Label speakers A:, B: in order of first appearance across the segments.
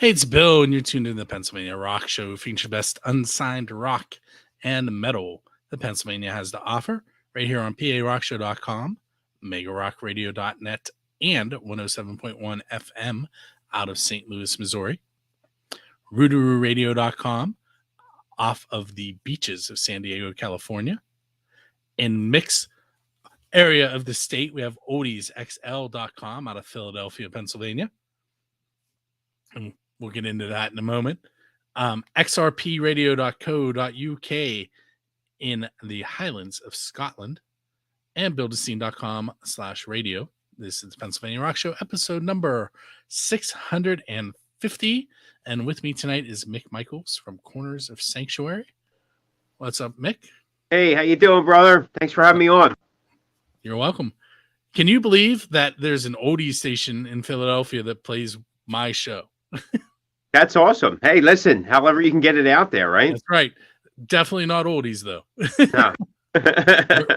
A: Hey, it's Bill, and you're tuned in to the Pennsylvania Rock Show, featuring best unsigned rock and metal that Pennsylvania has to offer, right here on PARockshow.com, MegaRockRadio.net, and 107.1 FM out of St. Louis, Missouri, RoodarooRadio.com, off of the beaches of San Diego, California. In mix area of the state, we have OldiesXL.com out of Philadelphia, Pennsylvania. And we'll get into that in a moment. xrpradio.co.uk in the Highlands of Scotland, and buildascene.com/radio. This is the Pennsylvania Rock Show, episode number 650. And with me tonight is Mick Michaels from Corners of Sanctuary. What's up, Mick?
B: Hey, how you doing, brother? Thanks for having me on.
A: You're welcome. Can you believe that there's an oldies station in Philadelphia that plays my show?
B: That's awesome. Hey, listen, however you can get it out there, right?
A: That's right. Definitely not oldies, though.
B: No.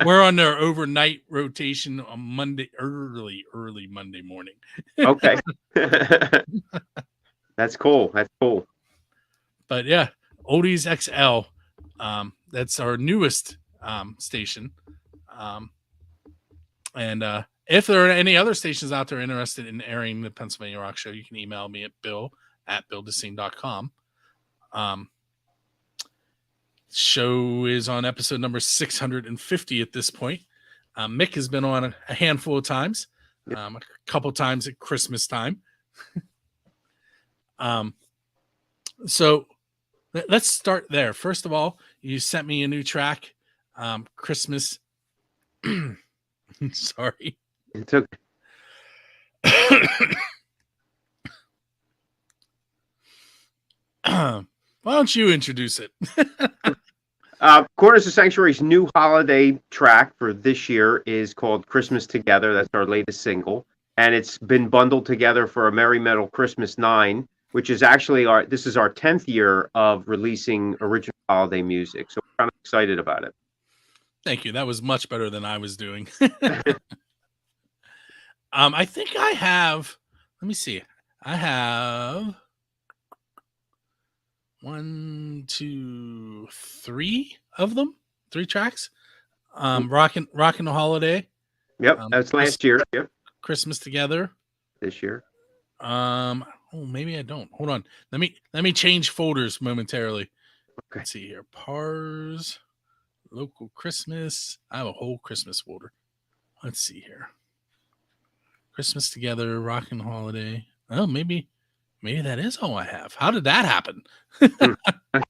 A: We're on their overnight rotation on Monday, early Monday morning.
B: Okay. That's cool. That's cool.
A: But yeah, Oldies XL. That's our newest station. And if there are any other stations out there interested in airing the Pennsylvania Rock Show, you can email me at bill@buildascene.com. Show is on episode number 650 at this point. Mick has been on a handful of times, a couple times at Christmas time. So let's start there. First of all, you sent me a new track, Christmas. Sorry.
B: It took.
A: Why don't you introduce it?
B: Corners of Sanctuary's new holiday track for this year is called Christmas Together. That's our latest single. And it's been bundled together for a Merry Metal Christmas 9, which is actually this is our 10th year of releasing original holiday music. So we're kind of excited about it.
A: Thank you. That was much better than I was doing. I think I have, let me see. I have 1, 2, 3 of them, 3 tracks. Rockin' the Holiday.
B: Yep, that's last year. Yep.
A: Christmas Together.
B: This year.
A: Oh, maybe I don't. Hold on. Let me change folders momentarily.
B: Okay.
A: Let's see here. Pars, local Christmas. I have a whole Christmas folder. Let's see here. Christmas Together, Rockin' Holiday. Oh, maybe that is all I have. How did that happen?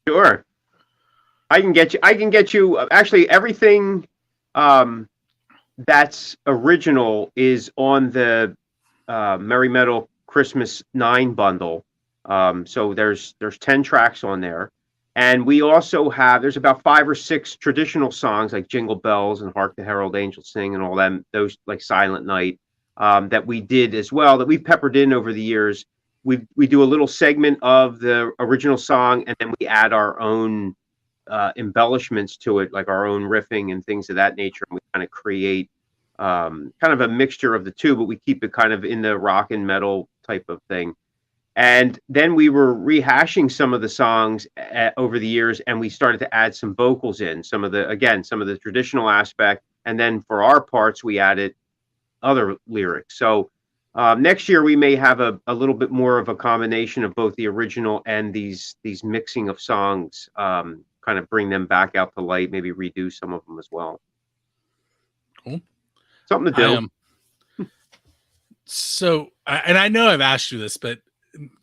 B: Sure. I can get you actually everything that's original is on the Merry Metal Christmas 9 bundle. So there's 10 tracks on there. And we also have, there's about 5 or 6 traditional songs like Jingle Bells and Hark the Herald Angels Sing and all them, those like Silent Night, that we did as well, that we've peppered in over the years. We do a little segment of the original song, and then we add our own embellishments to it, like our own riffing and things of that nature. And we kind of create kind of a mixture of the two, but we keep it kind of in the rock and metal type of thing. And then we were rehashing some of the songs over the years, and we started to add some vocals in, some of the traditional aspect. And then for our parts, we added other lyrics. So next year we may have a little bit more of a combination of both the original and these mixing of songs, kind of bring them back out to light, maybe redo some of them as well.
A: Cool.
B: Something to do.
A: So, and I know I've asked you this, but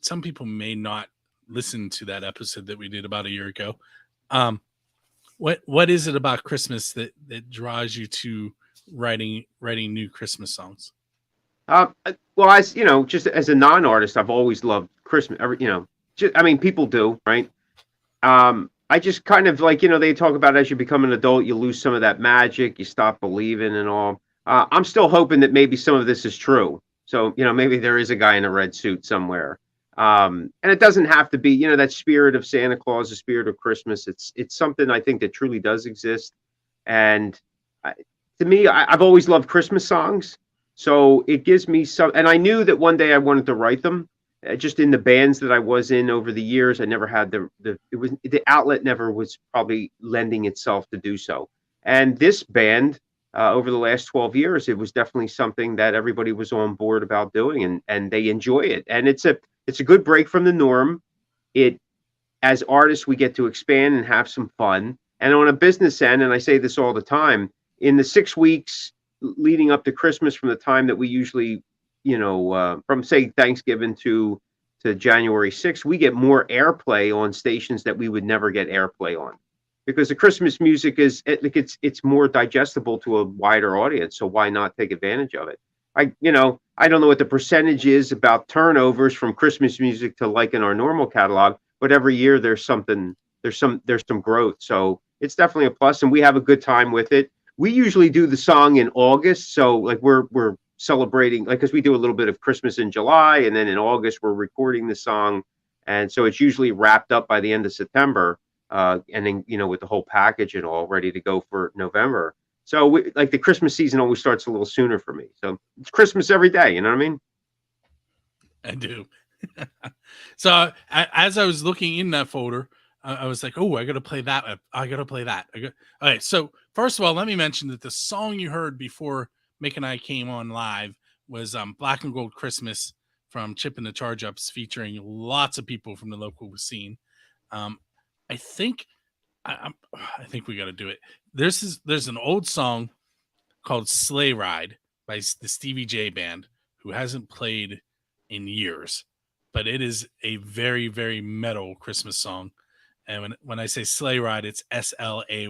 A: some people may not listen to that episode that we did about a year ago. What is it about Christmas that draws you to writing new Christmas songs?
B: Well, as you know, just as a non-artist, I've always loved Christmas. People do, right? I just kind of like, they talk about as you become an adult, you lose some of that magic, you stop believing and all. I'm still hoping that maybe some of this is true. So, maybe there is a guy in a red suit somewhere. And it doesn't have to be, that spirit of Santa Claus, the spirit of Christmas. It's something I think that truly does exist. And to me, I've always loved Christmas songs. So it gives me some, and I knew that one day I wanted to write them. just in the bands that I was in over the years, I never had the outlet never was probably lending itself to do so. And this band, over the last 12 years, it was definitely something that everybody was on board about doing, and they enjoy it. And it's a good break from the norm. It As artists, we get to expand and have some fun. And on a business end, and I say this all the time, in the 6 weeks leading up to Christmas, from the time that we usually, from say Thanksgiving to January 6th, we get more airplay on stations that we would never get airplay on, because the Christmas music it's more digestible to a wider audience. So why not take advantage of it? I don't know what the percentage is about turnovers from Christmas music to like in our normal catalog, but every year there's some growth. So it's definitely a plus, and we have a good time with it. We usually do the song in August, so like we're celebrating, like, because we do a little bit of Christmas in July, and then in August we're recording the song, and so it's usually wrapped up by the end of September, and then with the whole package and all ready to go for November. So like the Christmas season always starts a little sooner for me. So it's Christmas every day. You know what I mean?
A: I do. So as I was looking in that folder, I was like, oh, I got to play that. I got to play that. All right. So first of all, let me mention that the song you heard before Mick and I came on live was Black and Gold Christmas from Chip and the Charge Ups, featuring lots of people from the local scene. I think I think we got to do it. There's an old song called Sleigh Ride by the Stevie J Band, who hasn't played in years, but it is a very, very metal Christmas song. And when I say Sleigh Ride, it's SLAY.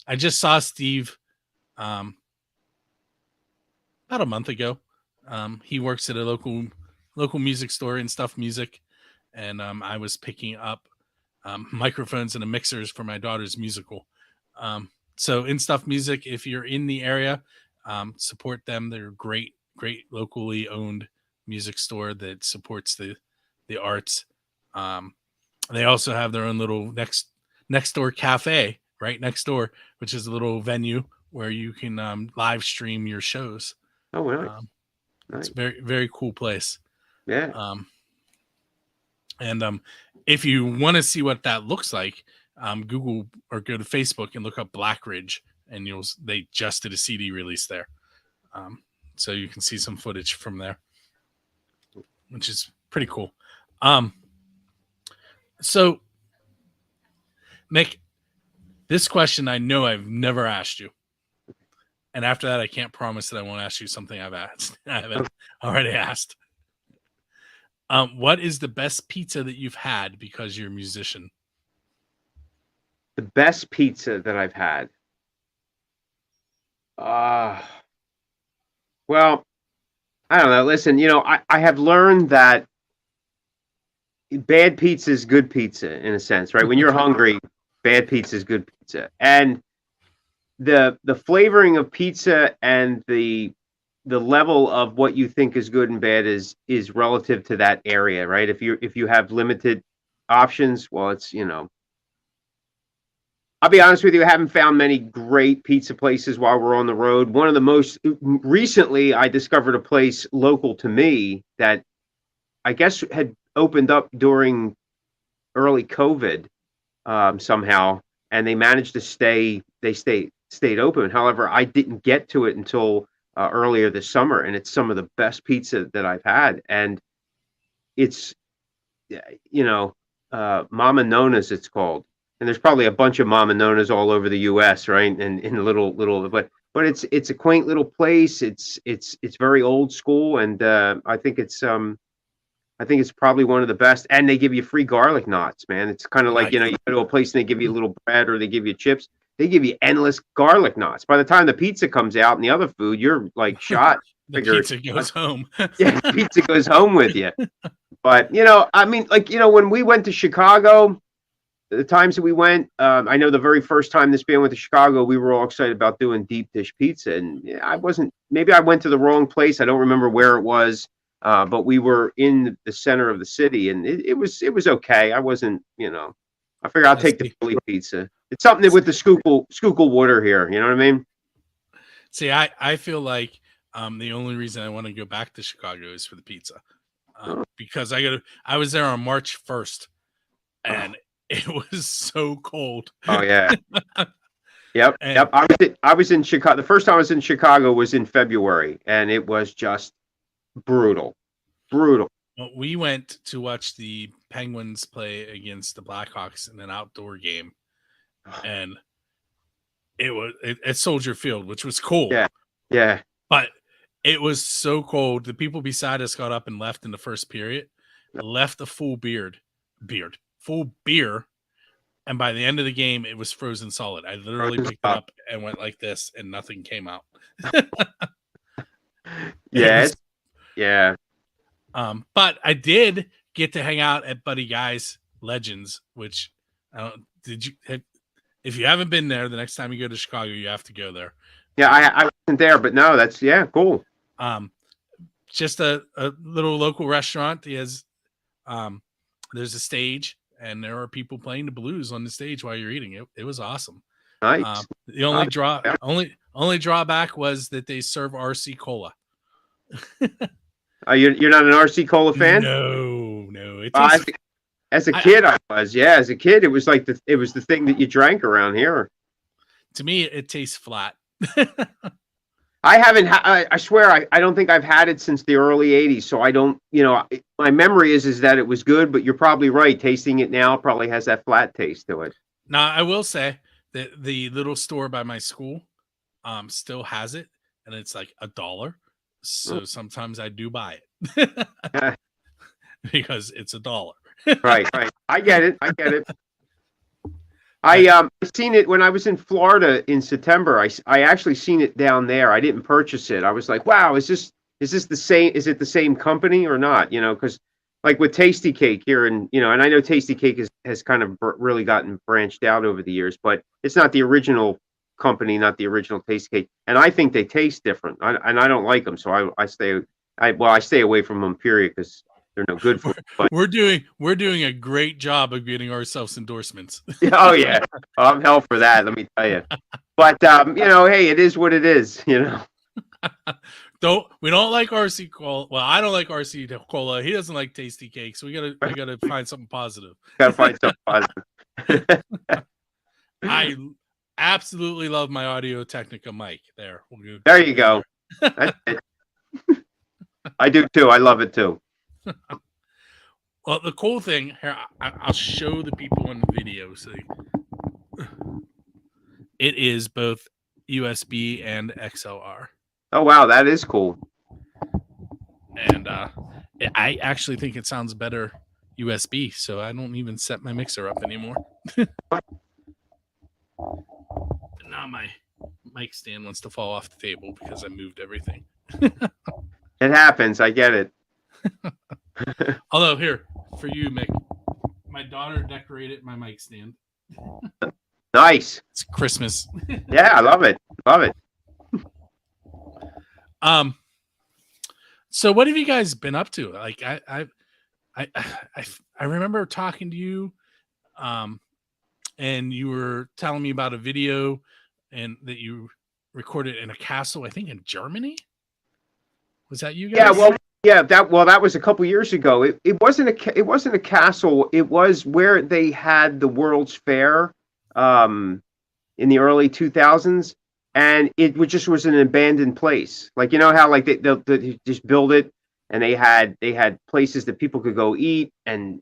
A: I just saw Steve about a month ago. He works at a local music store in Stuff Music, and I was picking up microphones and mixers for my daughter's musical. So in Stuff Music, if you're in the area, support them. They're great locally owned music store that supports the arts. They also have their own little next door cafe right next door, which is a little venue where you can live stream your shows.
B: Oh, nice.
A: It's a very, very cool place.
B: Yeah.
A: And if you want to see what that looks like, Google or go to Facebook and look up Black Ridge, and they just did a CD release there. So you can see some footage from there, which is pretty cool. So Mick, this question I know I've never asked you. And after that, I can't promise that I won't ask you something I haven't already asked. What is the best pizza that you've had because you're a musician?
B: The best pizza that I've had. Well, I don't know. Listen, I have learned that bad pizza is good pizza in a sense, right? When you're hungry, bad pizza is good pizza. And the flavoring of pizza and the level of what you think is good and bad is relative to that area, right? If you have limited options, well, it's I'll be honest with you, I haven't found many great pizza places while we're on the road. One of the most recently, I discovered a place local to me that I guess had opened up during early COVID somehow, and they managed to stayed open. However, I didn't get to it until earlier this summer, and it's some of the best pizza that I've had, and it's Mama Nona's, it's called. And there's probably a bunch of Mama Nona's all over the U.S., right? And in little, but it's a quaint little place. It's very old school, and I think it's probably one of the best. And they give you free garlic knots, man. It's kind of like you go to a place and they give you a little bread or they give you chips. They give you endless garlic knots. By the time the pizza comes out and the other food, you're like shot.
A: Pizza goes home.
B: Yeah, pizza goes home with you. But I mean, like when we went to Chicago. The times that we went, I know the very first time this band went to Chicago, we were all excited about doing deep dish pizza. And maybe I went to the wrong place. I don't remember where it was, but we were in the center of the city, and it was okay. I wasn't, I figured I'll take the Philly pizza. It's something with the Schuylkill water here. You know what I mean?
A: See, I feel like The only reason I want to go back to Chicago is for the pizza,
B: Oh,
A: because I was there on March 1st,
B: oh,
A: and it was so cold.
B: oh, yeah. Yep,
A: And
B: yep. I was in Chicago. The first time I was in Chicago was in February, and it was just brutal, brutal.
A: we went to watch the Penguins play against the Blackhawks in an outdoor game, and it was at Soldier Field, which was cool,
B: Yeah, yeah.
A: but it was so cold. The people beside us got up and left in the first period, left a full beer, and by the end of the game, it was frozen solid. I literally picked it up and went like this, and nothing came out. It was,
B: Yes, yeah.
A: but I did get to hang out at Buddy Guy's Legends, which did you? If you haven't been there, the next time you go to Chicago, you have to go there.
B: Yeah, I wasn't there, but no, that's yeah, cool.
A: Just a little local restaurant. He has there's a stage, and there are people playing the blues on the stage while you're eating. It was awesome.
B: Nice.
A: The only drawback was that they serve RC cola.
B: You're not an RC Cola fan?
A: No. It
B: I
A: tastes,
B: think as a kid, I was. Yeah, as a kid, it was like it was the thing that you drank around here.
A: to me, it tastes flat.
B: I haven't. I swear, I don't think I've had it since the early '80s. So I don't. My memory is that it was good, but you're probably right. Tasting it now probably has that flat taste to it.
A: Now, I will say that the little store by my school still has it, and it's like $1. So sometimes I do buy it because it's $1.
B: Right. I get it. I seen it when I was in Florida in September. I actually seen it down there. I didn't purchase it. I was like, wow, is this the same? Is it the same company or not? Because like with Tasty Cake here, and and I know Tasty Cake has kind of really gotten branched out over the years, but it's not the original company, not the original Tasty Cake, and I think they taste different, and I don't like them, so I stay away from them. Period, because they're no good for me. But
A: we're doing a great job of getting ourselves endorsements.
B: oh yeah, I'm hell for that. Let me tell you. But hey, it is what it is.
A: We don't like RC Cola. Well, I don't like RC Cola. He doesn't like Tasty Cake, so we gotta find something positive.
B: Gotta find something positive.
A: I absolutely love my Audio Technica mic. There
B: you go. That's it. I do too. I love it too.
A: Well, the cool thing here, I'll show the people in the video. So it is both USB and XLR.
B: Oh wow, that is cool.
A: And I actually think it sounds better USB, so I don't even set my mixer up anymore. Now my mic stand wants to fall off the table because I moved everything.
B: It happens. I get it.
A: Although here, for you, Mick, my daughter decorated my mic stand.
B: Nice.
A: It's Christmas.
B: Yeah, I love it.
A: So what have you guys been up to? Like I remember talking to you, and you were telling me about a video and that you recorded in a castle, I think in Germany. Was that you guys?
B: That was a couple years ago. It wasn't a castle. It was where they had the World's Fair in the early 2000s, and it was an abandoned place. Like how like they just build it, and they had places that people could go eat and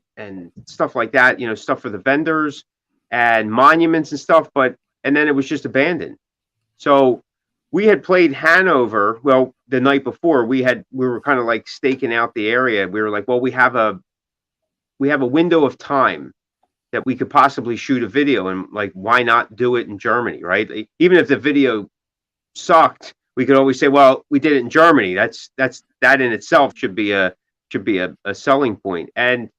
B: stuff like that. Stuff for the vendors and monuments and stuff. And then it was just abandoned. So we had played Hanover. Well, the night before we were kind of like staking out the area. We were like, well, we have a window of time that we could possibly shoot a video, and like, why not do it in Germany, right? Even if the video sucked, we could always say, well, we did it in Germany. That in itself should be a selling point. And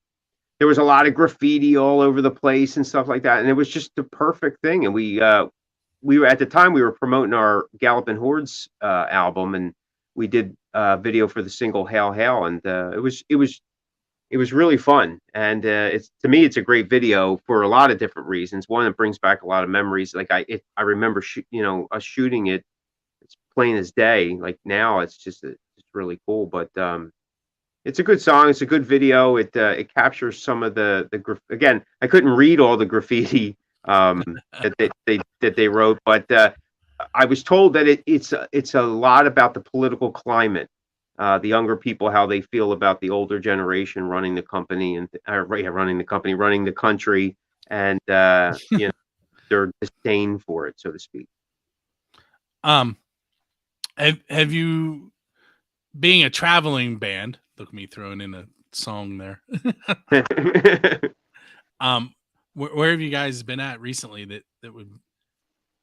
B: there was a lot of graffiti all over the place and stuff like that, and it was just the perfect thing. And we were at the time we were promoting our Galloping Hordes album, and we did a video for the single Hail Hail, and it was really fun. And to me it's a great video for a lot of different reasons. One, it brings back a lot of memories. Like I remember us shooting it. It's plain as day. Like now, it's just it's really cool. But it's a good song. It's a good video. It captures some of again. I couldn't read all the graffiti that they wrote, but I was told that it's a lot about the political climate, the younger people, how they feel about the older generation running the company and running the country, and their disdain for it, so to speak.
A: Have you, being a traveling band? Look at me throwing in a song there. Where have you guys been at recently that would,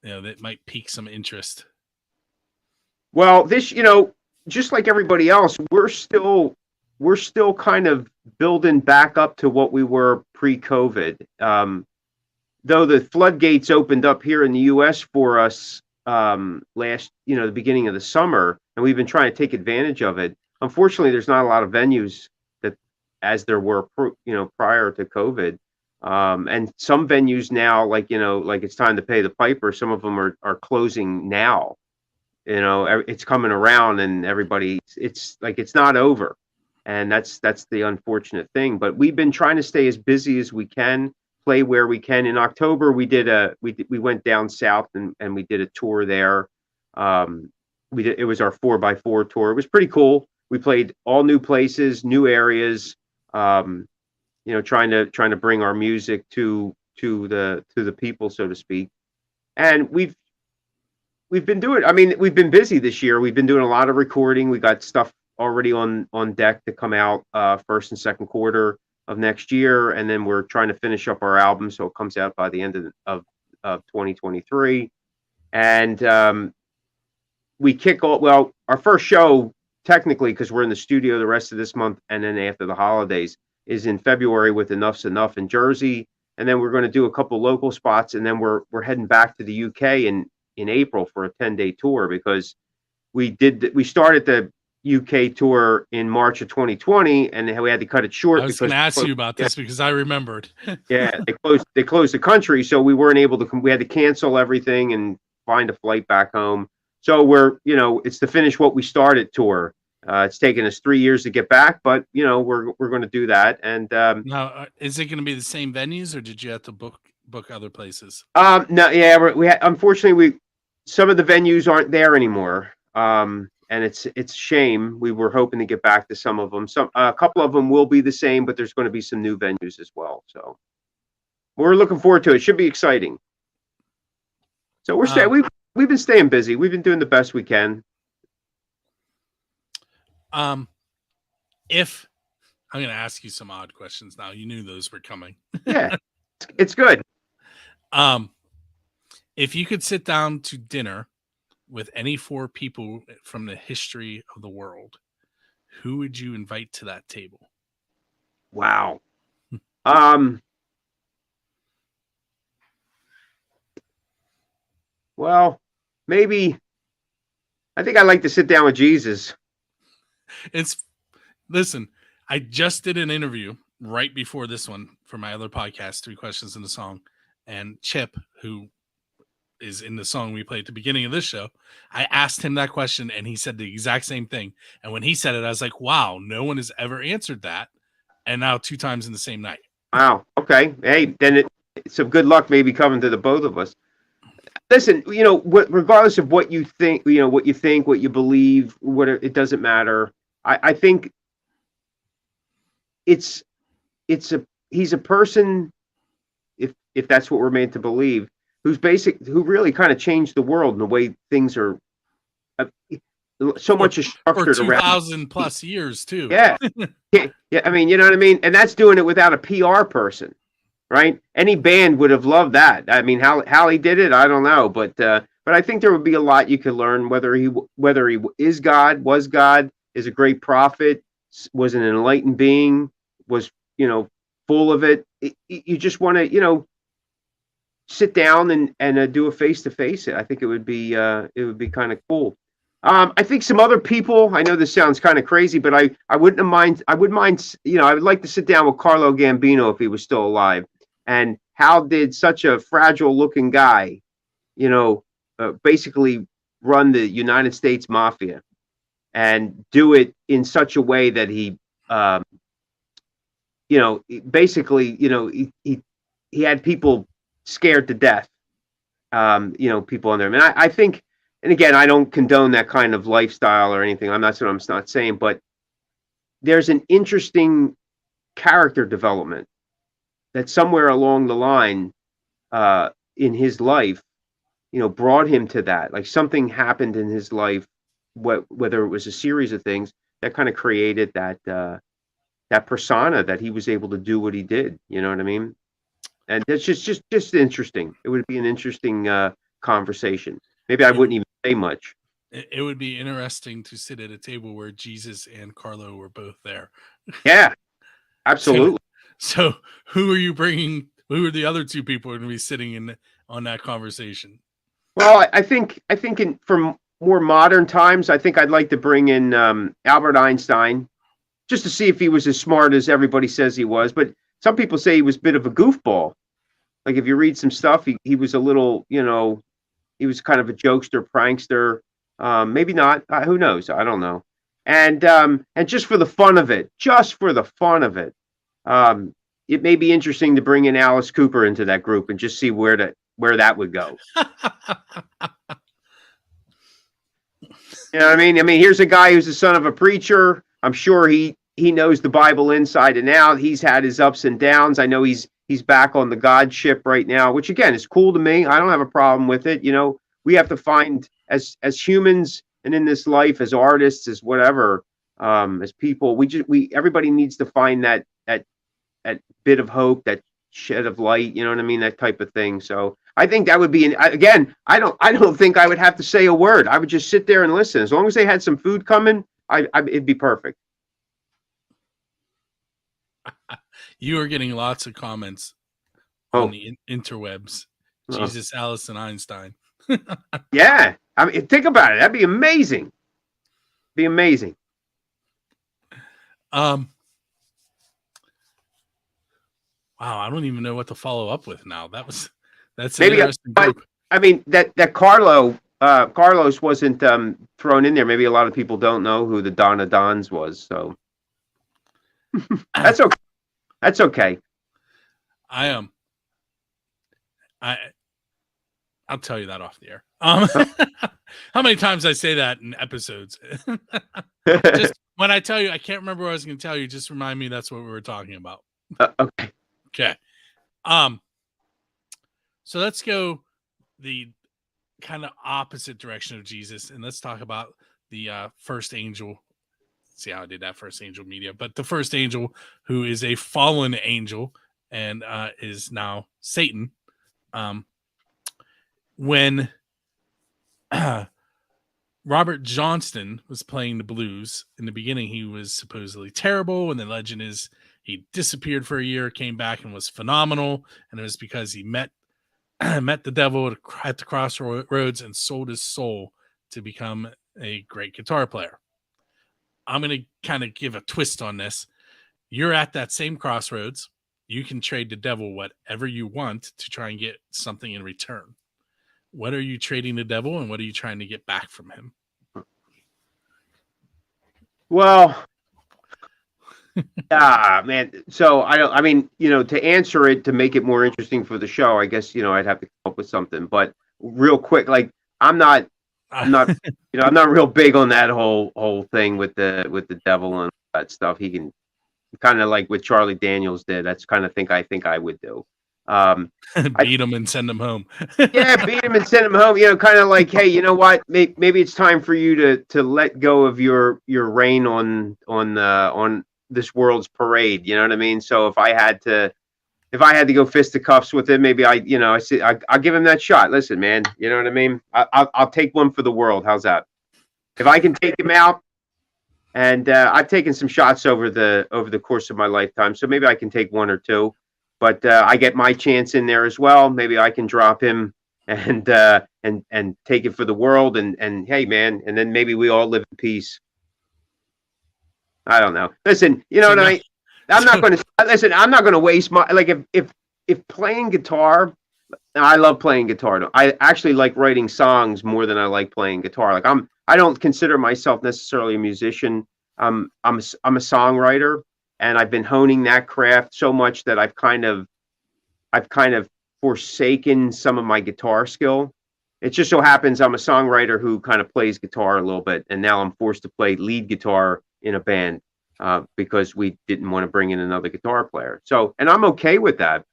A: that might pique some interest?
B: Well, this, just like everybody else, we're still kind of building back up to what we were pre-COVID. Though the floodgates opened up here in the U.S. for us the beginning of the summer, and we've been trying to take advantage of it. Unfortunately, there's not a lot of venues that, as there were, prior to COVID. And some venues now, like it's time to pay the piper. Some of them are closing now. It's coming around, and it's like it's not over, and that's the unfortunate thing. But we've been trying to stay as busy as we can, play where we can. In October, we went down south and we did a tour there. It was our 4x4 tour. It was pretty cool. We played all new places, new areas. Trying to bring our music to the people, so to speak. And we've been doing. I mean, we've been busy this year. We've been doing a lot of recording. We got stuff already on deck to come out first and second quarter of next year, and then we're trying to finish up our album so it comes out by the end of 2023. And we kick off. Well, our first show, technically, because we're in the studio the rest of this month, and then after the holidays, is in February with Enough's Enough in Jersey, and then we're going to do a couple local spots, and then we're heading back to the UK in April for a 10-day tour, because we started the UK tour in March of 2020, and we had to cut it short.
A: I was going to ask you about this because I remembered.
B: Yeah, they closed the country, so we weren't able to. We had to cancel everything and find a flight back home. So we're it's the finish what we started tour. It's taken us 3 years to get back, but we're going to do that. And
A: now, is it going to be the same venues, or did you have to book other places?
B: No, yeah, unfortunately some of the venues aren't there anymore, and it's a shame. We were hoping to get back to some of them. A couple of them will be the same, but there's going to be some new venues as well. So we're looking forward to it. Should be exciting. So we've been staying busy. We've been doing the best we can.
A: If I'm going to ask you some odd questions now, you knew those were coming.
B: Yeah, it's good.
A: If you could sit down to dinner with any 4 people from the history of the world, who would you invite to that table?
B: Wow. Well, maybe. I think I'd like to sit down with Jesus.
A: Listen, I just did an interview right before this one for my other podcast, 3 Questions in the Song, and Chip, who is in the song we played at the beginning of this show, I asked him that question, and he said the exact same thing. And when he said it, I was like, wow, no one has ever answered that. And now 2 times in the same night.
B: Wow. Okay. Hey, then it's some good luck maybe coming to the both of us. Listen, regardless of what you think, what you believe, it doesn't matter. I think he's a person, if that's what we're made to believe, who really kind of changed the world in the way things are. So much is structured
A: for 2,000
B: around
A: plus years too.
B: Yeah. Yeah. I mean, you know what I mean? And that's doing it without a PR person, right? Any band would have loved that. I mean, how he did it, I don't know, but I think there would be a lot you could learn, whether he is God, was God, is a great prophet, was an enlightened being, was full of it. You just want to sit down and do a face-to-face. I think it would be kind of cool. I think some other people, I know this sounds kind of crazy, but I wouldn't mind. I would like to sit down with Carlo Gambino if he was still alive. And how did such a fragile looking guy, basically run the United States Mafia and do it in such a way that he, basically, he had people scared to death. People on there. I mean, I think, and again, I don't condone that kind of lifestyle or anything. I'm not saying, but there's an interesting character development that somewhere along the line in his life, brought him to that. Like something happened in his life, whether it was a series of things that kind of created that persona that he was able to do what he did. You know what I mean? And it's just interesting. It would be an interesting conversation. Maybe I wouldn't even say much.
A: It would be interesting to sit at a table where Jesus and Carlo were both there.
B: Yeah, absolutely.
A: So who are you bringing? Who are the other two people going to be sitting on that conversation?
B: Well, I think from more modern times, I think I'd like to bring in Albert Einstein, just to see if he was as smart as everybody says he was. But some people say he was a bit of a goofball. Like if you read some stuff, he was a little, he was kind of a jokester, prankster. Maybe not. Who knows? I don't know. And just for the fun of it, it may be interesting to bring in Alice Cooper into that group and just see where that would go. You know what I mean? I mean, here's a guy who's the son of a preacher. I'm sure he knows the Bible inside and out. He's had his ups and downs. I know he's back on the God ship right now, which again is cool to me. I don't have a problem with it. We have to find as humans and in this life, as artists, as whatever, as people, everybody needs to find that bit of hope, that shed of light. You know what I mean? That type of thing. So I think that would be again. I don't think I would have to say a word. I would just sit there and listen. As long as they had some food coming, it'd be perfect.
A: You are getting lots of comments on the interwebs. Jesus, Alice, and Einstein.
B: Yeah, I mean, think about it. That'd be amazing. Be amazing.
A: Wow, I don't even know what to follow up with now. That's maybe an interesting group.
B: I mean that Carlos wasn't thrown in there. Maybe a lot of people don't know who the Donna Dons was. So that's okay. That's okay.
A: I'll tell you that off the air. How many times I say that in episodes? Just when I tell you, I can't remember what I was going to tell you. Just remind me that's what we were talking about.
B: Okay.
A: Okay. So let's go the kind of opposite direction of Jesus, and let's talk about the first angel. See how I did that? First angel media, but the first angel, who is a fallen angel and is now Satan. When Robert Johnston was playing the blues in the beginning, he was supposedly terrible, and the legend is he disappeared for a year, came back, and was phenomenal. And it was because he met the devil at the crossroads and sold his soul to become a great guitar player. I'm going to kind of give a twist on this. You're at that same crossroads. You can trade the devil whatever you want to try and get something in return. What are you trading the devil, and what are you trying to get back from him?
B: Well, man. So to answer it, to make it more interesting for the show, I guess, I'd have to come up with something. But real quick, like I'm not real big on that whole thing with the devil and that stuff. He can kind of like what Charlie Daniels did. That's kind of I think I would do.
A: Beat him and send him home.
B: Yeah, beat him and send him home. Kind of like, hey, you know what? Maybe it's time for you to let go of your reign on this world's parade. You know what I mean? So if I had to go fisticuffs with him, maybe I'll give him that shot. Listen, man, you know what I mean? I'll take one for the world. How's that? If I can take him out, and I've taken some shots over the course of my lifetime, so maybe I can take one or two. But I get my chance in there as well. Maybe I can drop him and take it for the world. And hey, man, and then maybe we all live in peace. I don't know. Listen, what I'm not going to waste my, like, if playing guitar, I love playing guitar. I actually like writing songs more than I like playing guitar. Like I don't consider myself necessarily a musician. I'm a songwriter, and I've been honing that craft so much that I've kind of forsaken some of my guitar skill. It just so happens I'm a songwriter who kind of plays guitar a little bit, and now I'm forced to play lead guitar in a band because we didn't want to bring in another guitar player. So, and I'm okay with that,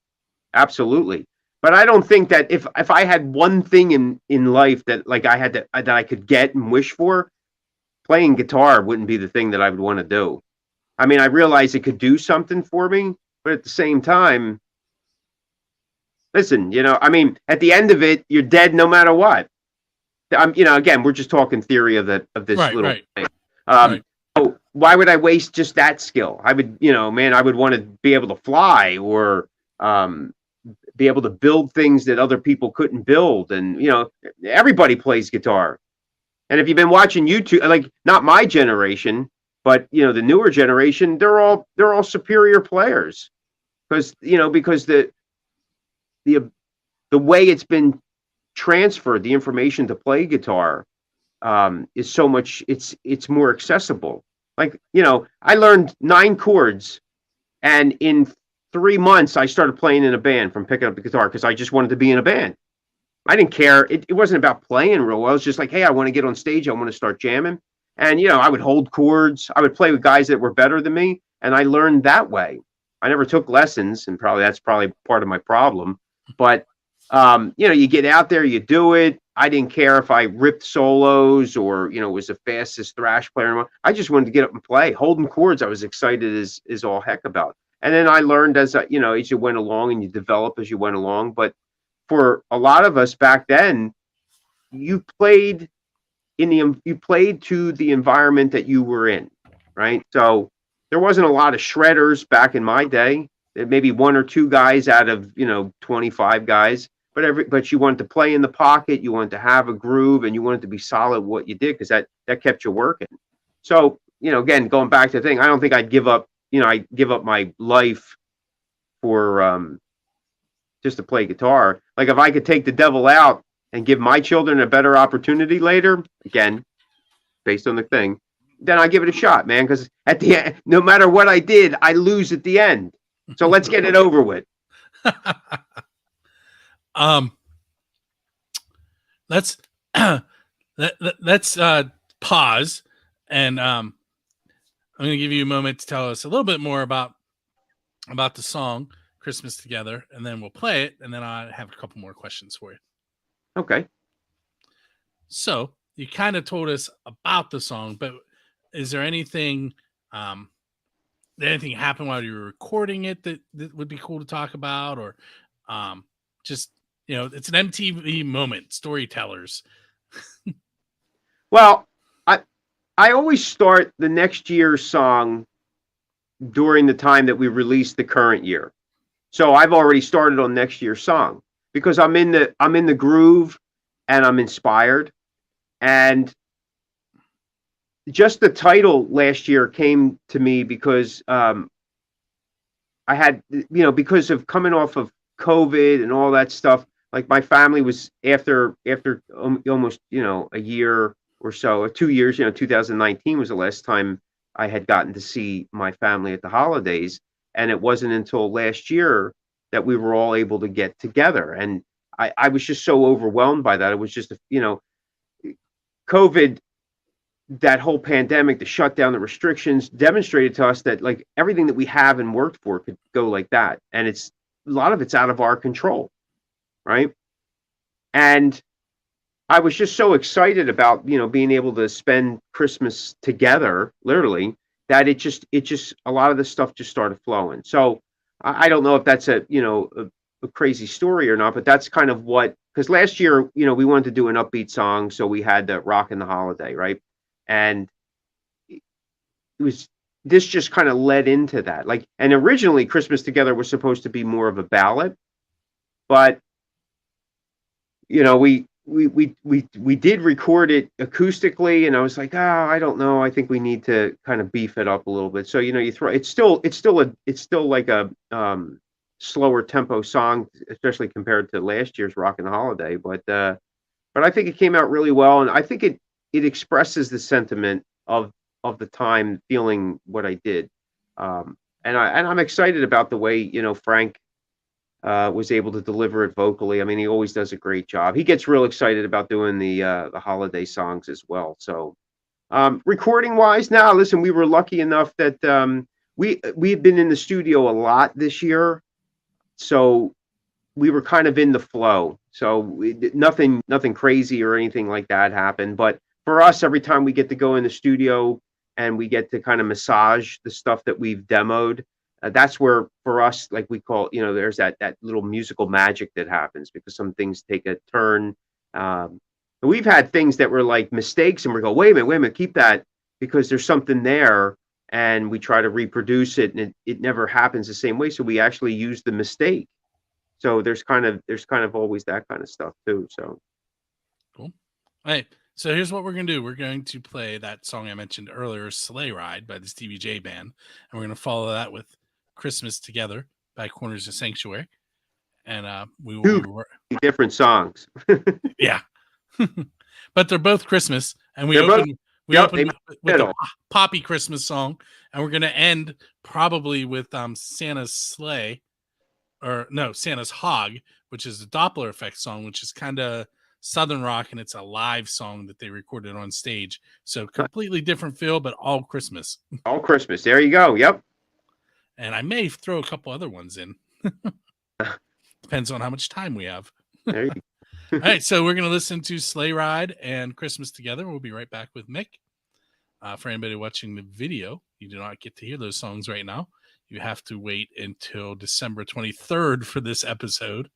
B: absolutely. But I don't think that if I had one thing in life that like I had to that I could get and wish for, playing guitar wouldn't be the thing that I would want to do. I mean, I realize it could do something for me, but at the same time, listen, I mean, at the end of it, you're dead no matter what. Again, we're just talking theory of this
A: Right,
B: little
A: right,
B: thing. Um,
A: right.
B: so why would I waste just that skill? I would, man, I would want to be able to fly or um, be able to build things that other people couldn't build. And everybody plays guitar. And if you've been watching YouTube, like not my generation, but the newer generation, they're all superior players because the the way it's been transferred, the information to play guitar is so much. It's more accessible. Like I learned 9 chords, and in 3 months I started playing in a band from picking up the guitar because I just wanted to be in a band. I didn't care. It wasn't about playing real well. It was just like, hey, I want to get on stage. I want to start jamming. And I would hold chords. I would play with guys that were better than me, and I learned that way. I never took lessons, and that's probably part of my problem. But you get out there, you do it. I didn't care if I ripped solos or was the fastest thrash player. I just wanted to get up and play. Holding chords, I was excited as all heck about. And then I learned as you went along, and you develop as you went along. But for a lot of us back then, you played you played to the environment that you were in, right? So there wasn't a lot of shredders back in my day. Maybe one or two guys out of 25 guys, but you wanted to play in the pocket, you wanted to have a groove, and you wanted to be solid what you did because that kept you working. So again, going back to the thing, I don't think I'd give up. I give up my life for just to play guitar. Like if I could take the devil out and give my children a better opportunity later, again, based on the thing, then I give it a shot, man. Because at the end, no matter what I did, I lose at the end. So let's get it over with.
A: Let's let's pause, and I'm going to give you a moment to tell us a little bit more about the song Christmas Together, and then we'll play it, and then I have a couple more questions for you.
B: Okay.
A: So you kind of told us about the song, but is there anything did anything happen while you were recording it that would be cool to talk about, or just it's an MTV moment, storytellers?
B: Well, I always start the next year's song during the time that we release the current year. So I've already started on next year's song because I'm in the groove and I'm inspired. And just the title last year came to me because I had because of coming off of COVID and all that stuff. Like my family was after almost a year or so, or 2 years. 2019 was the last time I had gotten to see my family at the holidays, and it wasn't until last year that we were all able to get together. And I was just so overwhelmed by that. It was just COVID, that whole pandemic, the shutdown, the restrictions demonstrated to us that like everything that we have and worked for could go like that. And a lot of it's out of our control. Right. And I was just so excited about, being able to spend Christmas together, literally, that it just a lot of the stuff just started flowing. So I don't know if that's a crazy story or not, but that's kind of because last year, we wanted to do an upbeat song. So we had the Rockin' the Holiday, right? And this just kind of led into that. Like, and originally Christmas Together was supposed to be more of a ballad, but we did record it acoustically, and I was like, I don't know, I think we need to kind of beef it up a little bit. So you throw it's still like a slower tempo song, especially compared to last year's Rockin' Holiday. But I think it came out really well, and I think it expresses the sentiment of the time feeling what I did. And I'm excited about the way, Frank was able to deliver it vocally. I mean, he always does a great job. He gets real excited about doing the holiday songs as well. So recording wise, now listen, we were lucky enough that we've been in the studio a lot this year, so we were kind of in the flow. So nothing crazy or anything like that happened. But for us, every time we get to go in the studio and we get to kind of massage the stuff that we've demoed, that's where for us, like we call, there's that little musical magic that happens because some things take a turn. We've had things that were like mistakes, and we go, wait a minute, keep that, because there's something there, and we try to reproduce it, and it never happens the same way. So we actually use the mistake. So there's kind of always that kind of stuff too. So
A: cool. All right. So here's what we're going to do. We're going to play that song I mentioned earlier, Sleigh Ride by the Stevie J Band. And we're going to follow that with Christmas Together by Corners of Sanctuary. And we will
B: be different songs.
A: Yeah. But they're both Christmas. And we open with a poppy Christmas song. And we're going to end probably with Santa's Sleigh. Or no, Santa's Hog, which is a Doppler effect song, which is kind of Southern rock, and it's a live song that they recorded on stage. So completely different feel, but all Christmas.
B: All Christmas. There you go. Yep.
A: And I may throw a couple other ones in. Depends on how much time we have.
B: There you go.
A: All right, so we're going to listen to Sleigh Ride and Christmas Together. We'll be right back with Mick. For anybody watching the video, you do not get to hear those songs right now. You have to wait until December 23rd for this episode.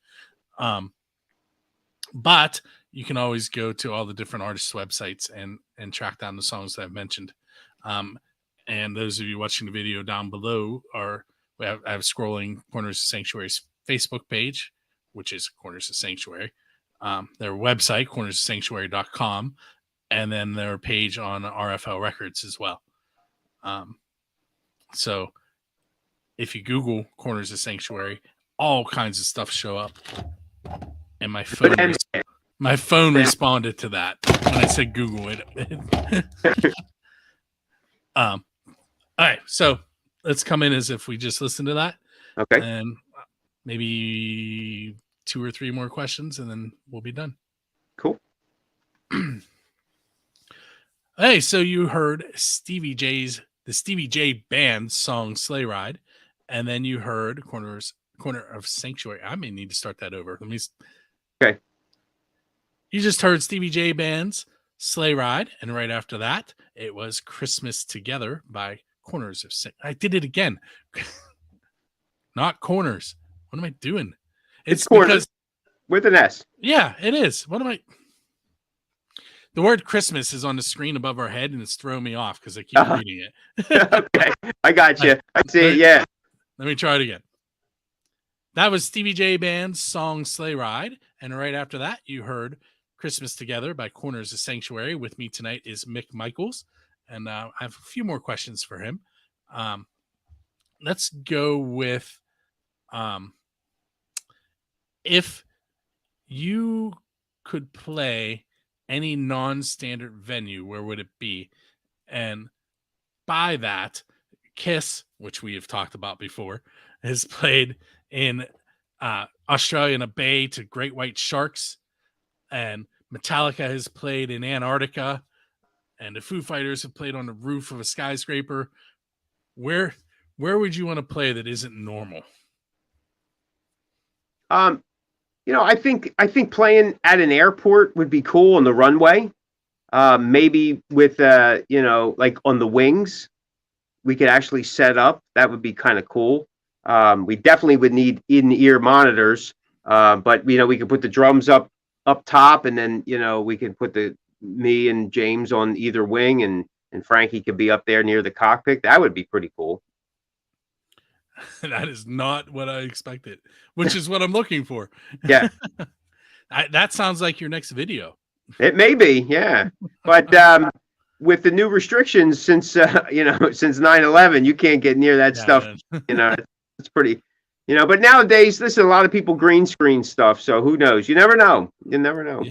A: But you can always go to all the different artists' websites and track down the songs that I've mentioned. And those of you watching the video down below I have scrolling Corners of Sanctuary's Facebook page, which is Corners of Sanctuary. Their website, cornersofsanctuary.com, and then their page on RFL Records as well. So if you Google Corners of Sanctuary, all kinds of stuff show up. And my phone responded to that when I said Google it. All right, so let's come in as if we just listened to that.
B: Okay.
A: And maybe 2 or 3 more questions, and then we'll be done.
B: Cool.
A: Hey, so you heard the Stevie J Band song Sleigh Ride, and then you heard Corner of Sanctuary. I may need to start that over.
B: Okay.
A: You just heard Stevie J Band's Sleigh Ride, and right after that, it was Christmas Together by Corners of Sanctuary. I did it again. Not Corners. What am I doing?
B: It's Corners with an S.
A: Yeah, it is. The word Christmas is on the screen above our head, and it's throwing me off because I keep reading it.
B: Okay, I got you. I see it, yeah.
A: Let me try it again. That was Stevie J Band's song Sleigh Ride, and right after that, you heard Christmas Together by Corners of Sanctuary. With me tonight is Mick Michaels, and I have a few more questions for him. Let's go with if you could play any non-standard venue, where would it be? And by that, Kiss, which we have talked about before, has played in Australia in a bay to great white sharks, and Metallica has played in Antarctica, and the Foo Fighters have played on the roof of a skyscraper. Where would you want to play that isn't normal?
B: I think playing at an airport would be cool on the runway. Maybe with like on the wings, we could actually set up. That would be kind of cool. We definitely would need in-ear monitors, but we could put the drums up top, and then we could put me and James on either wing, and Frankie could be up there near the cockpit. That would be pretty cool.
A: That is not what I expected, which is what I'm looking for.
B: Yeah.
A: That sounds like your next video.
B: It may be, yeah. But with the new restrictions since 9/11, you can't get near that stuff. It's But nowadays, listen, a lot of people green screen stuff, so who knows? You never know. You never know.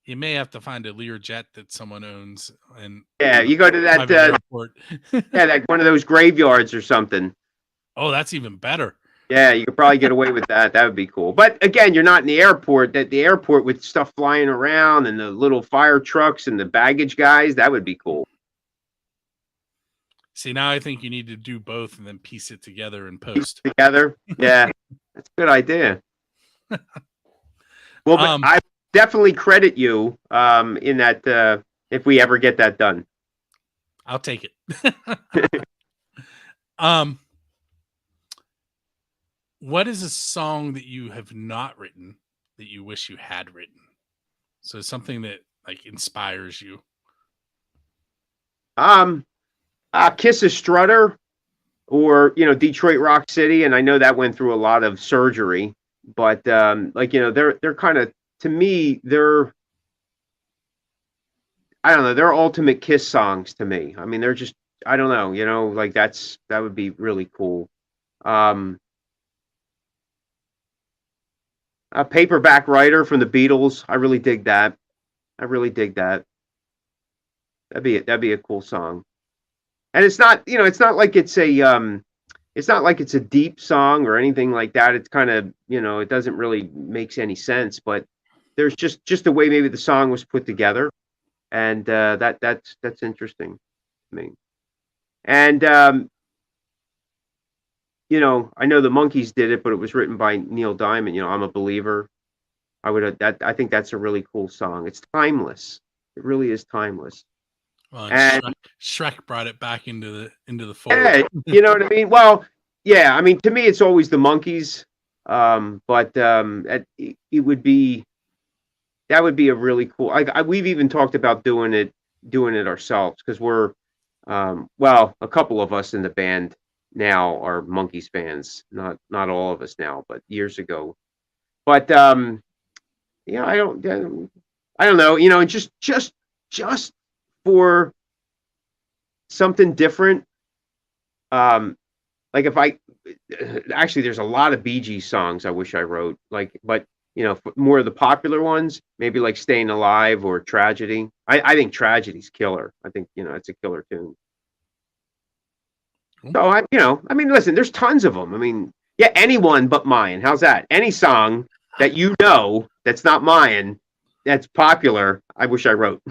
A: You may have to find a Learjet that someone owns and
B: Yeah, you go to that,
A: private airport.
B: like one of those graveyards or something.
A: Oh, that's even better.
B: Yeah, you could probably get away with that. That would be cool. But again, you're not in the airport. That the airport with stuff flying around and the little fire trucks and the baggage guys, that would be cool.
A: See, now I think you need to do both and then piece it together in post.
B: Together? Yeah, that's a good idea. Well, but I definitely credit you in that if we ever get that done.
A: I'll take it. What is a song that you have not written that you wish you had written? So something that like inspires you.
B: Kiss a Strutter, or Detroit Rock City, and I know that went through a lot of surgery, but they're kind of, to me, I don't know, they're ultimate Kiss songs to me. I mean, they're just, I don't know, like that would be really cool. A Paperback Writer from the Beatles, I really dig that. That'd be a cool song. And it's not, it's not like it's a deep song or anything like that. It's kind of, it doesn't really makes any sense, but there's just the way maybe the song was put together, and that's interesting to me. And I know the Monkees did it, but it was written by Neil Diamond. I'm a Believer. I think that's a really cool song. It's timeless. It really is timeless.
A: Well,
B: And
A: Shrek brought it back into the fold.
B: yeah, you know what I mean? Well, yeah, I mean, to me, it's always the Monkees. But it would be, that would be a really cool. We've even talked about doing it ourselves, because we're, well, a couple of us in the band now are Monkees fans. Not all of us now, but years ago. But yeah, I don't know. And just for something different. Like if I actually, there's a lot of Bee Gees songs I wish I wrote. But more of the popular ones, maybe like "Staying Alive" or "Tragedy." I think "Tragedy's" killer. I think it's a killer tune. So I mean, listen, there's tons of them. I mean, yeah, anyone but mine. How's that? Any song that that's not mine, that's popular, I wish I wrote.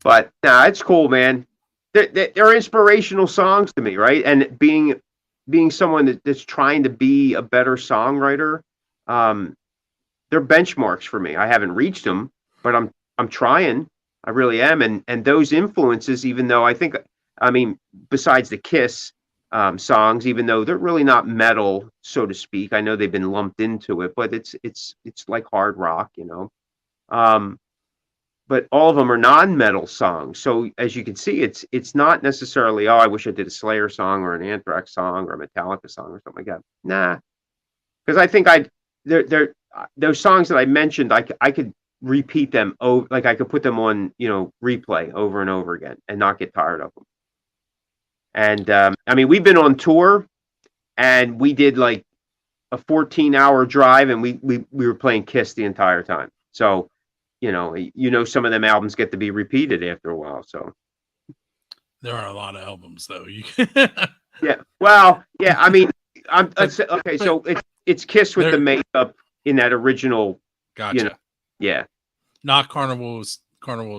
B: But nah, it's cool, man. They're inspirational songs to me, right? And being someone that's trying to be a better songwriter, they're benchmarks for me. I haven't reached them, but I'm trying. I really am. And those influences, even though I mean, besides the Kiss songs, even though they're really not metal, so to speak, I know they've been lumped into it, but it's like hard rock, but all of them are non-metal songs. So as you can see, it's not necessarily, oh, I wish I did a Slayer song or an Anthrax song or a Metallica song or something like that. Nah, because I think those songs that I mentioned, I could repeat them. Like I could put them on replay over and over again and not get tired of them. And I mean, we've been on tour, and we did like a 14-hour drive, and we were playing Kiss the entire time. So some of them albums get to be repeated after a while. So
A: there are a lot of albums, though.
B: yeah. Well, yeah. I mean, okay. So it's Kiss with the makeup in that original.
A: Gotcha.
B: Yeah.
A: Not Carnival of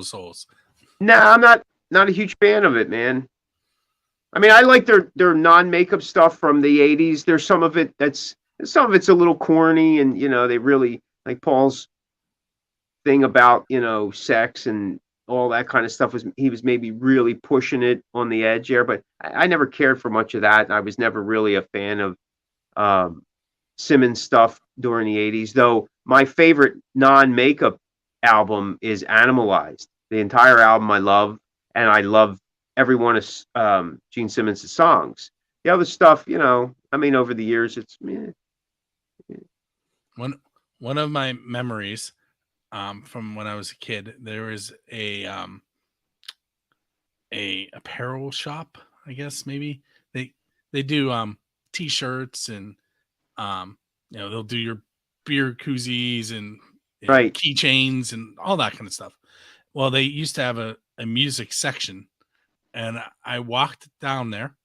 A: Souls.
B: No, I'm not a huge fan of it, man. I mean, I like their non-makeup stuff from the '80s. There's some of it's a little corny, and they really like Paul's thing about sex and all that kind of stuff. He was maybe really pushing it on the edge there, but I never cared for much of that, and I was never really a fan of Simmons stuff during the '80s. Though my favorite non-makeup album is Animalized. The entire album I love, and I love every one of Gene Simmons' songs. The other stuff, I mean, over the years, it's
A: one of my memories from when I was a kid. There was a apparel shop, I guess maybe they do t-shirts and they'll do your beer koozies and
B: Right.
A: keychains and all that kind of stuff. Well, they used to have a music section, and I walked down there,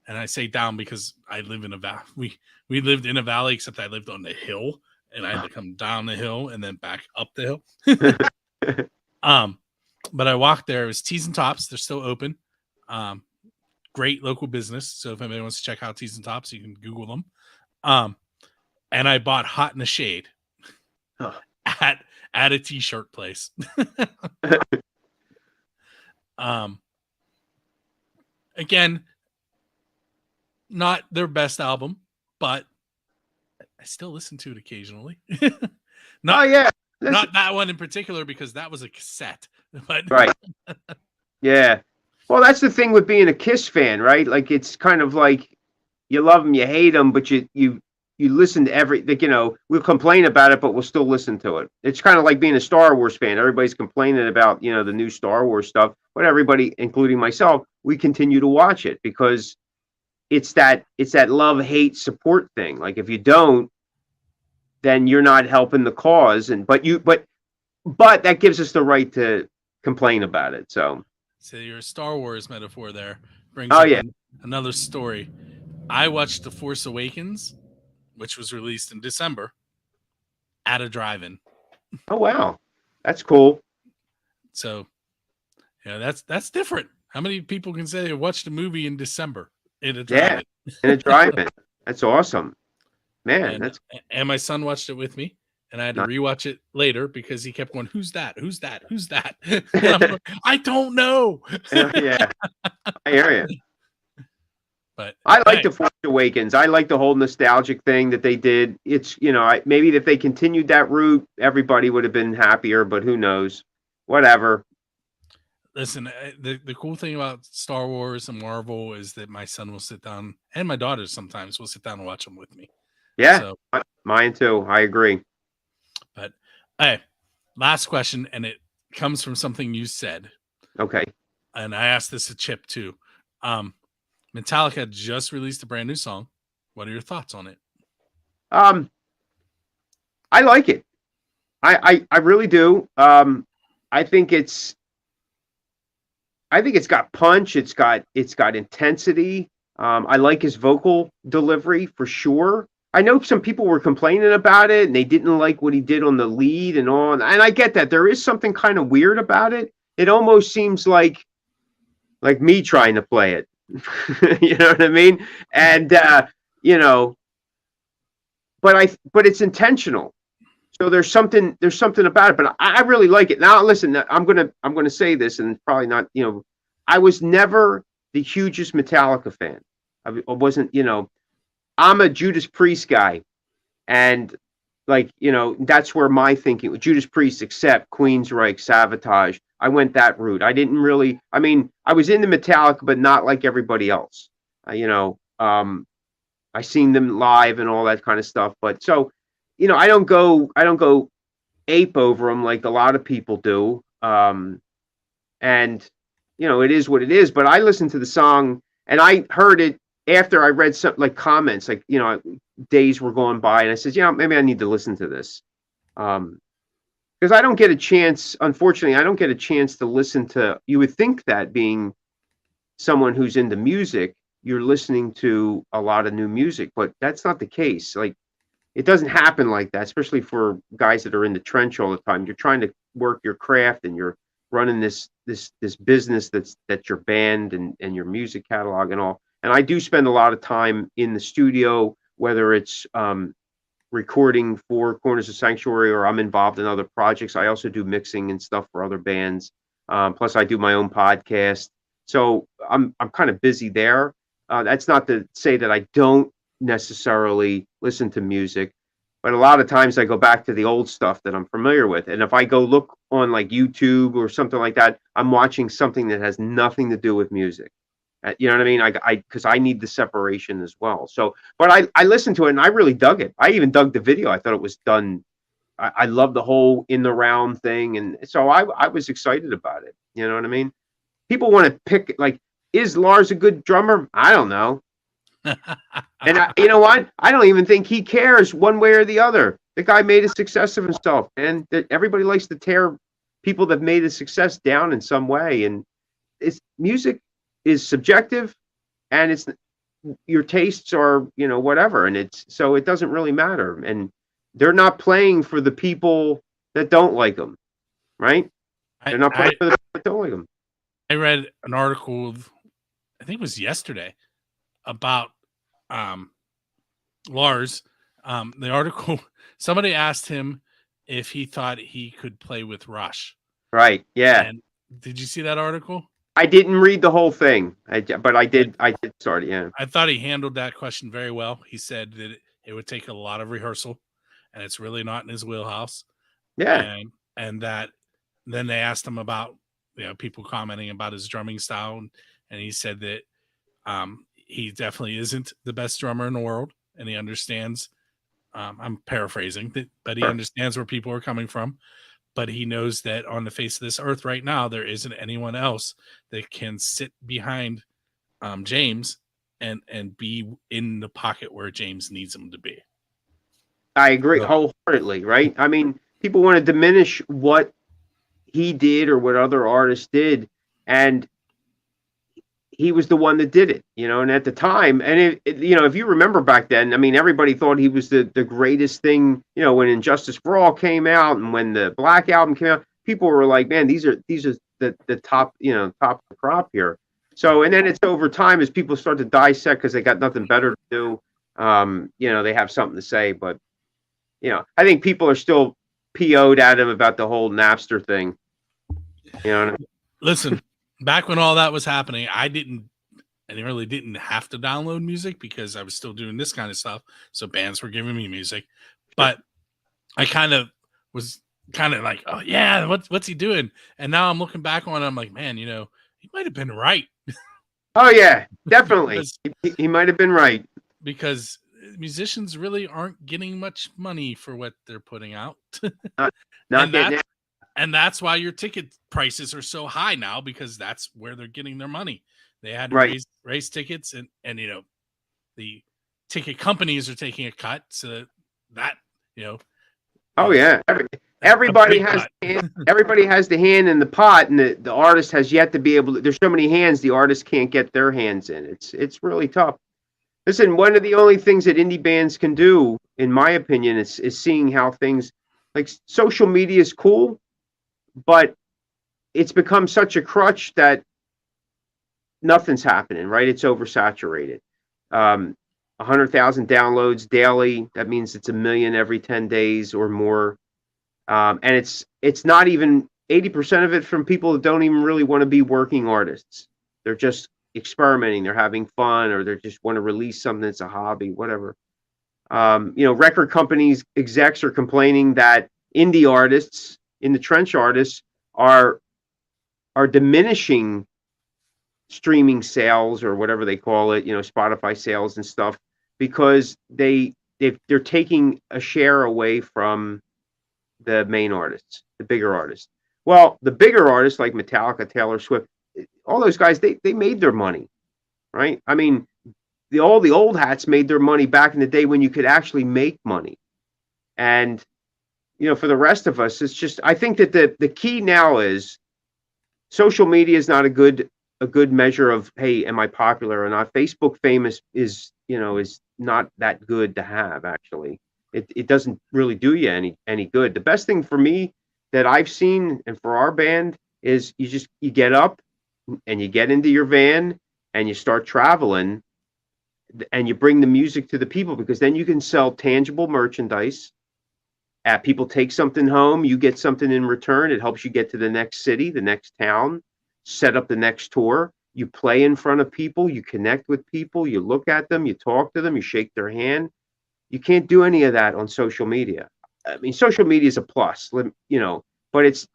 A: and I say down because I live in a valley. We lived in a valley, except I lived on the hill, and I had to come down the hill and then back up the hill. But I walked there. It was Tees and Tops. They're still open. Great local business. So if anybody wants to check out Tees and Tops, you can Google them. And I bought Hot in the Shade at a t-shirt place. Again, not their best album, but I still listen to it occasionally.
B: Not
A: that one in particular, because that was a cassette. But
B: right. Yeah. Well, that's the thing with being a Kiss fan, right? Like, it's kind of like you love them, you hate them, but you listen to we'll complain about it, but we'll still listen to it. It's kind of like being a Star Wars fan. Everybody's complaining about, the new Star Wars stuff, but everybody, including myself, we continue to watch it because it's that love, hate, support thing. Like, if you don't, then you're not helping the cause, but that gives us the right to complain about it. So
A: your Star Wars metaphor there brings another story. I watched The Force Awakens, which was released in December, at a drive-in.
B: Oh wow, that's cool.
A: So, that's different. How many people can say they watched a movie in December in a drive-in?
B: Yeah, in a drive-in. That's awesome, man.
A: And my son watched it with me, and I had to rewatch it later because he kept going, "Who's that? Who's that? Who's that?" And I'm like, I don't know.
B: Yeah, I hear you.
A: But
B: I like The Force Awakens. I like the whole nostalgic thing that they did. It's, maybe if they continued that route, everybody would have been happier, but who knows? Whatever.
A: Listen, the cool thing about Star Wars and Marvel is that my son will sit down, and my daughters sometimes will sit down and watch them with me.
B: Yeah, so, mine too. I agree.
A: But, hey, last question, and it comes from something you said.
B: Okay.
A: And I asked this to Chip, too. Metallica just released a brand new song. What are your thoughts on it?
B: I like it. I really do. I think it's got punch. It's got intensity. I like his vocal delivery for sure. I know some people were complaining about it and they didn't like what he did on the lead and on. And I get that. There is something kind of weird about it. It almost seems like me trying to play it. You know what I mean? And but it's intentional. So there's something about it, but I really like it. Now listen, I'm gonna say this, and probably not, I was never the hugest Metallica fan. I wasn't, I'm a Judas Priest guy, and that's where my thinking with Judas Priest, except Queensryche, Sabotage. I went that route. I didn't really. I mean, I was into Metallica, but not like everybody else. I seen them live and all that kind of stuff. But so, I don't go ape over them like a lot of people do. And it is what it is. But I listened to the song and I heard it after I read some comments, days were going by, and I said, maybe I need to listen to this. Because I don't get a chance, unfortunately, I don't get a chance to listen to, you would think that being someone who's into music, you're listening to a lot of new music, but that's not the case. It doesn't happen like that, especially for guys that are in the trench all the time. You're trying to work your craft and you're running this business that's your band and your music catalog and all. And I do spend a lot of time in the studio, whether it's recording for Corners of Sanctuary or I'm involved in other projects. I also do mixing and stuff for other bands. Plus I do my own podcast. So I'm kind of busy there. That's not to say that I don't necessarily listen to music, but a lot of times I go back to the old stuff that I'm familiar with. And if I go look on YouTube or something like that, I'm watching something that has nothing to do with music. You know what I mean? Because I need the separation as well. So, but I listened to it and I really dug it. I even dug the video. I thought it was done. I love the whole in the round thing. And so I was excited about it. You know what I mean? People want to pick, Is Lars a good drummer? I don't know. And you know what? I don't even think he cares one way or the other. The guy made a success of himself, and everybody likes to tear people that made a success down in some way. And it's music is subjective, and it's your tastes are, you know, whatever, and it's so it doesn't really matter. And they're not playing for the people that don't like them, right?
A: I,
B: They're not playing
A: I
B: for the people that don't like them.
A: I read an article, I think it was yesterday, about um, Lars. The article, somebody asked him if he thought he could play with Rush.
B: Right? Yeah.
A: And did you see that article?
B: I didn't read the whole thing, but I
A: But
B: did. I did start. Yeah.
A: I thought he handled that question very well. He said that it would take a lot of rehearsal, and it's really not in his wheelhouse.
B: Yeah.
A: And that then they asked him about, you know, people commenting about his drumming style, and he said that he definitely isn't the best drummer in the world, and he understands. I'm paraphrasing, but he
B: Sure.
A: understands where people are coming from. But he knows that on the face of this earth right now, there isn't anyone else that can sit behind James and be in the pocket where James needs him to be.
B: I agree
A: So,
B: wholeheartedly. Right? I mean, people want to diminish what he did or what other artists did, and he was the one that did it, you know. And at the time, and you know, if you remember back then, I mean, everybody thought he was the greatest thing. You know, when Injustice for All came out and when the Black album came out, people were like, man, these are the top, you know, top of the crop here. So, and then it's over time as people start to dissect because they got nothing better to do. You know, they have something to say, but you know, I think people are still PO'd at him about the whole Napster thing. You know,
A: listen, back when all that was happening, I really didn't have to download music because I was still doing this kind of stuff. So bands were giving me music, but I was kind of like, oh yeah, what's he doing? And now I'm looking back on it, I'm like, man, you know, he might have been right.
B: oh yeah, definitely,
A: because,
B: he might have been right.
A: because musicians really aren't getting much money for what they're putting out.
B: Not
A: and
B: getting
A: that's and that's why your ticket prices are so high now, because that's where they're getting their money. They had to
B: right.
A: raise tickets, and you know, the ticket companies are taking a cut, so that you know
B: Oh
A: is
B: yeah,
A: a
B: everybody
A: big
B: has
A: cut.
B: everybody has the hand in the pot, and the artist has yet to be able to. There's so many hands, the artist can't get their hands in. It's really tough. Listen, one of the only things that indie bands can do, in my opinion, is seeing how things like social media is cool, but it's become such a crutch that nothing's happening. Right? It's oversaturated. 100,000 downloads daily. That means it's a million every 10 days or more. And it's not even 80% of it from people that don't even really want to be working artists. They're just experimenting, they're having fun, or they just want to release something that's a hobby, whatever. You know, record companies execs are complaining that indie artists, in the trench artists, are diminishing streaming sales or whatever they call it, you know, Spotify sales and stuff, because they're taking a share away from the main artists, the bigger artists. Well, the bigger artists like Metallica, Taylor Swift, all those guys, they made their money, right? I mean, all the old hats made their money back in the day when you could actually make money. And you know, for the rest of us, it's just, I think that the key now is social media is not a good measure of, hey, am I popular or not? Facebook famous is, you know, is not that good to have, actually. It doesn't really do you any good. The best thing for me that I've seen, and for our band, is you get up and you get into your van and you start traveling, and you bring the music to the people, because then you can sell tangible merchandise. People take something home, you get something in return. It helps you get to the next city, the next town, set up the next tour. You play in front of people, you connect with people, you look at them, you talk to them, you shake their hand. You can't do any of that on social media. I mean, social media is a plus, you know, but it's,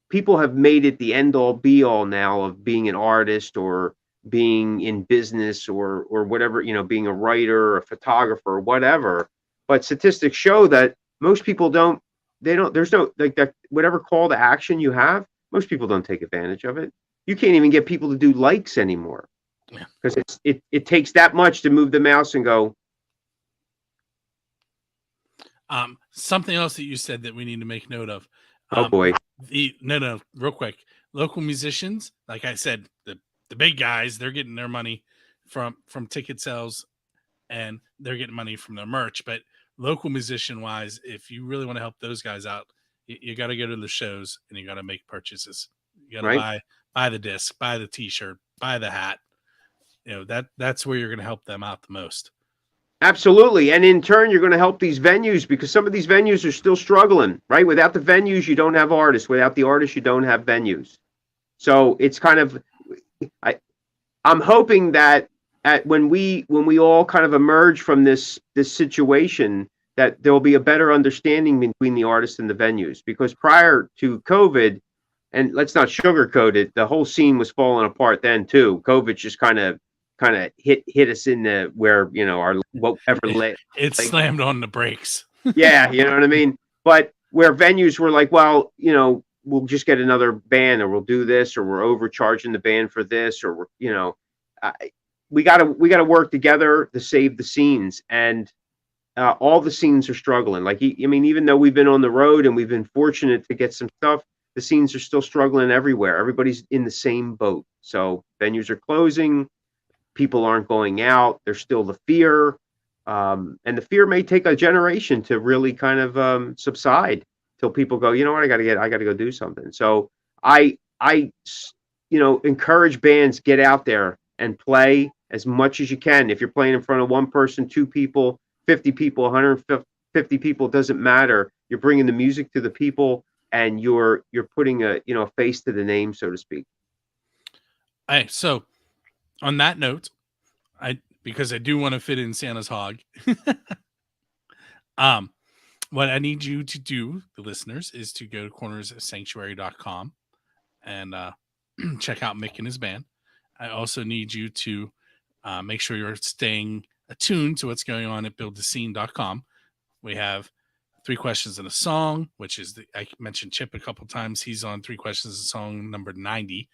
B: people have made it the end all be all now of being an artist or being in business or whatever, you know, being a writer or a photographer or whatever. But statistics show that most people don't, there's no, like, that whatever call to action you have, most people don't take advantage of it. You can't even get people to do likes anymore. because it takes that much to move the mouse and go.
A: Something else that you said that we need to make note of.
B: Oh boy.
A: No, real quick. Local musicians, like I said, the big guys, they're getting their money from ticket sales, and they're getting money from their merch. But local musician wise, if you really want to help those guys out, you got to go to the shows and you got to make purchases. You got to
B: Right.
A: buy the disc, buy the T-shirt, buy the hat. That's where you're going to help them out the most.
B: Absolutely. And in turn, you're going to help these venues because some of these venues are still struggling, right? Without the venues, you don't have artists. Without the artists, you don't have venues. So it's kind of, I'm hoping that when we all kind of emerge from this situation, that there will be a better understanding between the artists and the venues. Because prior to COVID, and let's not sugarcoat it, the whole scene was falling apart then too. COVID just kind of hit us in the where our whatever
A: it slammed on the brakes.
B: Yeah, you know what I mean. But where venues were like, well, we'll just get another band, or we'll do this, or we're overcharging the band for this, or we gotta work together to save the scenes, and all the scenes are struggling. Like, I mean, even though we've been on the road and we've been fortunate to get some stuff, the scenes are still struggling everywhere. Everybody's in the same boat. So venues are closing. People aren't going out. There's still the fear. And the fear may take a generation to really kind of subside till people go, you know what, I got to go do something. So I encourage bands, get out there and play as much as you can. If you're playing in front of one person, two people, 50 people, 150 people, doesn't matter. You're bringing the music to the people, and you're putting a face to the name, so to speak.
A: Hey, so on that note, because I do want to fit in Santa's hog. What I need you to do, the listeners, is to go to cornerssanctuary.com and check out Mick and his band. I also need you to make sure you're staying attuned to what's going on at buildthescene.com. We have 3 Questions and a Song, which is I mentioned Chip a couple times. He's on 3 Questions and a Song number 90,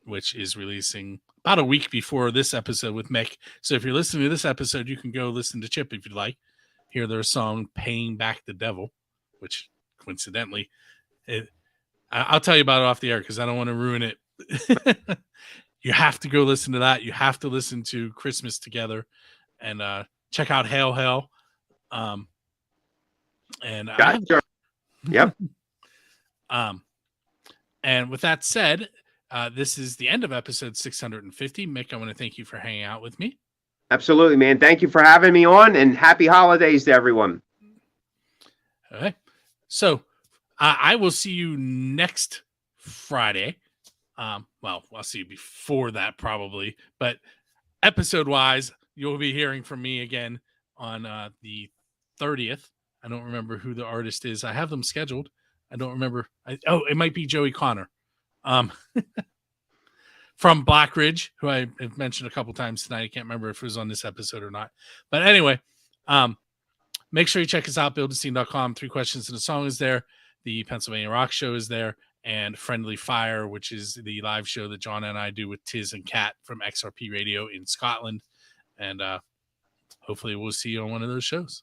A: which is releasing about a week before this episode with Mick. So if you're listening to this episode, you can go listen to Chip if you'd like. Hear their song Paying Back the Devil, which coincidentally, I'll tell you about it off the air because I don't want to ruin it. You have to go listen to that. You have to listen to Christmas Together, and check out Hail Hell. And
B: Yep.
A: And with that said, this is the end of episode 650. Mick, I want to thank you for hanging out with me.
B: Absolutely, man. Thank you for having me on, and happy holidays to everyone.
A: Okay. So I will see you next Friday. Well, I'll see you before that probably, but episode wise, you'll be hearing from me again on the 30th. I don't remember who the artist is. I have them scheduled. I don't remember. It might be Joey Connor. From Black Ridge, who I have mentioned a couple times tonight. I can't remember if it was on this episode or not. But anyway, make sure you check us out, buildthescene.com. 3 Questions and a Song is there. The Pennsylvania Rock Show is there. And Friendly Fire, which is the live show that John and I do with Tiz and Kat from XRP Radio in Scotland. And hopefully we'll see you on one of those shows.